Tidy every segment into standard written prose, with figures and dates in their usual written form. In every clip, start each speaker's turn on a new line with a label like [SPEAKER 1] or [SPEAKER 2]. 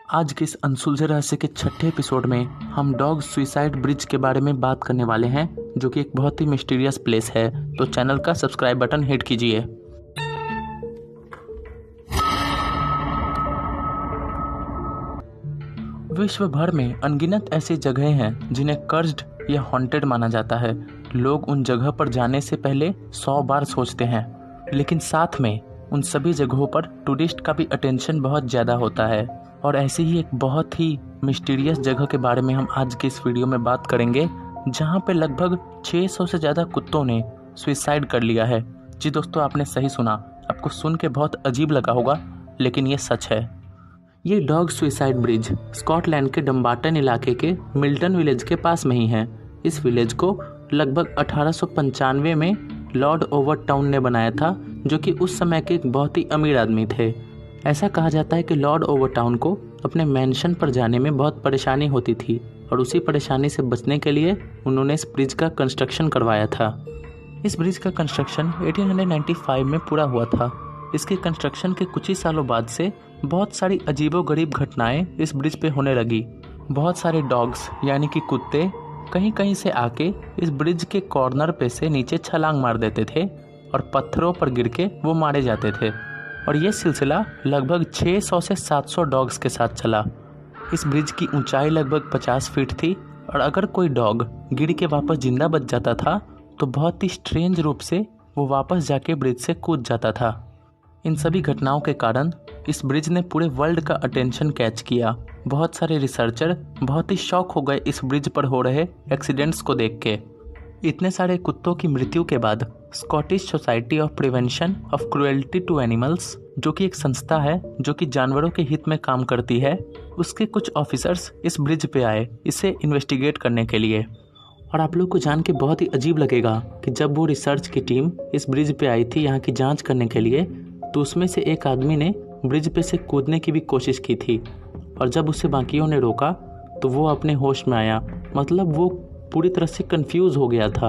[SPEAKER 1] आज के इस अनसुलझे रहस्य के छठे एपिसोड में हम डॉग सुइसाइड ब्रिज के बारे में बात करने वाले हैं, जो कि एक बहुत ही मिस्टीरियस प्लेस है। तो चैनल का सब्सक्राइब बटन हिट कीजिए। विश्व भर में अनगिनत ऐसी जगहें हैं जिन्हें कर्स्ड या हॉन्टेड माना जाता है। लोग उन जगह पर जाने से पहले 100 बार सोचते हैं, लेकिन साथ में उन सभी जगहों पर टूरिस्ट का भी अटेंशन बहुत ज़्यादा होता है। और ऐसी ही एक बहुत ही मिस्टीरियस जगह के बारे में हम आज के इस वीडियो में बात करेंगे, जहां पे लगभग 600 से ज़्यादा कुत्तों ने सुइसाइड कर लिया है। जी दोस्तों, आपने सही सुना। आपको सुन के बहुत अजीब लगा होगा, लेकिन ये सच है। ये डॉग सुइसाइड ब्रिज स्कॉटलैंड के डम्बार्टन इलाके के मिल्टन विलेज के पास में ही है। इस विलेज को लगभग 1895 में लॉर्ड ओवरटाउन ने बनाया था, जो कि उस समय के एक बहुत ही अमीर आदमी थे। ऐसा कहा जाता है कि लॉर्ड ओवरटाउन को अपने मैंशन पर जाने में बहुत परेशानी होती थी, और उसी परेशानी से बचने के लिए उन्होंने इस ब्रिज का कंस्ट्रक्शन करवाया था। इस ब्रिज का कंस्ट्रक्शन 1895 में पूरा हुआ था। इसके कंस्ट्रक्शन के कुछ ही सालों बाद से बहुत सारी अजीबोगरीब घटनाएं इस ब्रिज पे होने लगी। बहुत सारे डॉग्स यानी कि कुत्ते कहीं कहीं से आके इस ब्रिज के कॉर्नर पे से नीचे छलांग मार देते थे और पत्थरों पर गिर के वो मारे जाते थे। और ये सिलसिला लगभग 600 से 700 डॉग्स के साथ चला। इस ब्रिज की ऊंचाई लगभग 50 फीट थी, और अगर कोई डॉग गिर के वापस जिंदा बच जाता था तो बहुत ही स्ट्रेंज रूप से वो वापस जाके ब्रिज से कूद जाता था। इन सभी घटनाओं के कारण इस ब्रिज ने पूरे वर्ल्ड का अटेंशन कैच किया। बहुत सारे रिसर्चर बहुत ही शॉक हो गए इस ब्रिज पर हो रहे एक्सीडेंट्स को देख के। इतने सारे कुत्तों की मृत्यु के बाद Scottish society of prevention of cruelty to animals, जो कि एक संस्था है जो कि जानवरों के हित में काम करती है, उसके कुछ ऑफिसर्स इस ब्रिज पे आए इसे इन्वेस्टिगेट करने के लिए। और आप लोग को जान के बहुत ही अजीब लगेगा कि जब वो रिसर्च की टीम इस ब्रिज पे आई थी यहाँ की जांच करने के लिए, तो उसमें से एक आदमी ने ब्रिज पे से कूदने की भी कोशिश की थी, और जब उसे बाकियों ने रोका तो वो अपने होश में आया। मतलब वो पूरी तरह से कंफ्यूज हो गया था।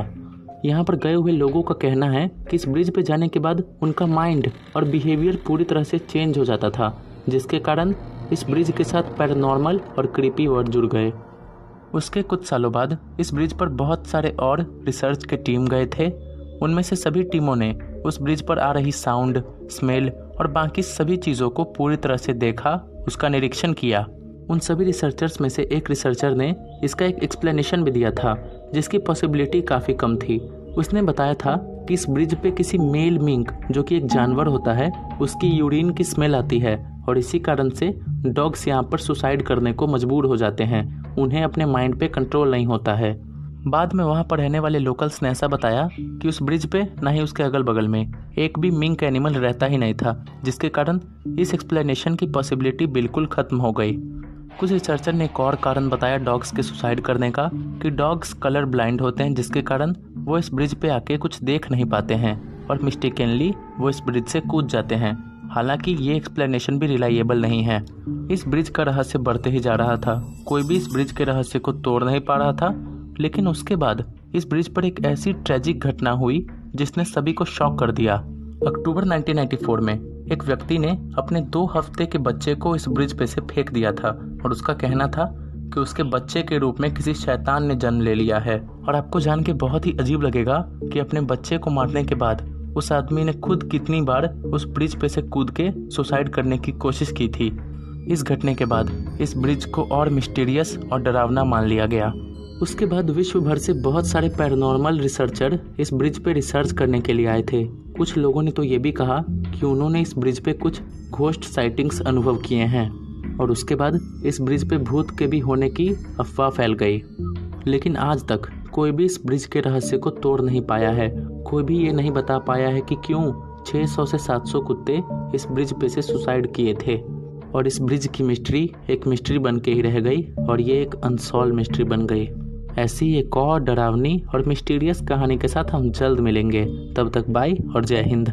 [SPEAKER 1] यहाँ पर गए हुए लोगों का कहना है कि इस ब्रिज पे जाने के बाद उनका माइंड और बिहेवियर पूरी तरह से चेंज हो जाता था, जिसके कारण इस ब्रिज के साथ पैरानॉर्मल और क्रीपी वर्ड जुड़ गए। उसके कुछ सालों बाद इस ब्रिज पर बहुत सारे और रिसर्च के टीम गए थे। उनमें से सभी टीमों ने उस ब्रिज पर आ रही साउंड, स्मेल और बाकी सभी चीज़ों को पूरी तरह से देखा, उसका निरीक्षण किया। उन सभी रिसर्चर्स में से एक रिसर्चर ने इसका एक एक्सप्लेनेशन भी दिया था, जिसकी पॉसिबिलिटी काफ़ी कम थी। उसने बताया था कि इस ब्रिज पे किसी मेल मिंक, जो कि एक जानवर होता है, उसकी यूरिन की स्मेल आती है, और इसी कारण से डॉग्स यहाँ पर सुसाइड करने को मजबूर हो जाते हैं। उन्हें अपने माइंड पे कंट्रोल नहीं होता है। बाद में वहाँ पर रहने वाले लोकल्स ने ऐसा बताया कि उस ब्रिज पे ना ही उसके अगल बगल में एक भी मिंक एनिमल रहता ही नहीं था, जिसके कारण इस एक्सप्लेनेशन की पॉसिबिलिटी बिल्कुल ख़त्म हो गई। कुछ रिसर्चर ने एक और कारण बताया डॉग्स के सुसाइड करने का, कि डॉग्स कलर ब्लाइंड होते हैं, जिसके कारण वो इस ब्रिज पे आके कुछ देख नहीं पाते हैं और मिस्टेकनली वो इस ब्रिज से कूद जाते हैं। हालांकि ये एक्सप्लेनेशन भी रिलायबल नहीं है। इस ब्रिज का रहस्य बढ़ते ही जा रहा था। कोई भी इस ब्रिज के रहस्य को तोड़ नहीं पा रहा था। लेकिन उसके बाद इस ब्रिज पर एक ऐसी ट्रेजिक घटना हुई जिसने सभी को शॉक कर दिया। अक्टूबर 1994 में एक व्यक्ति ने अपने 2 हफ्ते के बच्चे को इस ब्रिज पे से फेंक दिया था, और उसका कहना था कि उसके बच्चे के रूप में किसी शैतान ने जन्म ले लिया है। और आपको जान के बहुत ही अजीब लगेगा कि अपने बच्चे को मारने के बाद उस आदमी ने खुद कितनी बार उस ब्रिज पे से कूद के सुसाइड करने की कोशिश की थी। इस घटने के बाद इस ब्रिज को और मिस्टीरियस और डरावना मान लिया गया। उसके बाद विश्व भर से बहुत सारे पैरानॉर्मल रिसर्चर इस ब्रिज पे रिसर्च करने के लिए आए थे। कुछ लोगों ने तो ये भी कहा कि उन्होंने इस ब्रिज पे कुछ घोस्ट साइटिंग्स अनुभव किए हैं, और उसके बाद इस ब्रिज पे भूत के भी होने की अफवाह फैल गई। लेकिन आज तक कोई भी इस ब्रिज के रहस्य को तोड़ नहीं पाया है। कोई भी ये नहीं बता पाया है कि क्यों 600 से 700 कुत्ते इस ब्रिज पे से सुसाइड किए थे। और इस ब्रिज की मिस्ट्री एक मिस्ट्री बन के ही रह गई, और ये एक अनसॉल्व मिस्ट्री बन गई। ऐसी एक और डरावनी और मिस्टीरियस कहानी के साथ हम जल्द मिलेंगे। तब तक बाय और जय हिंद।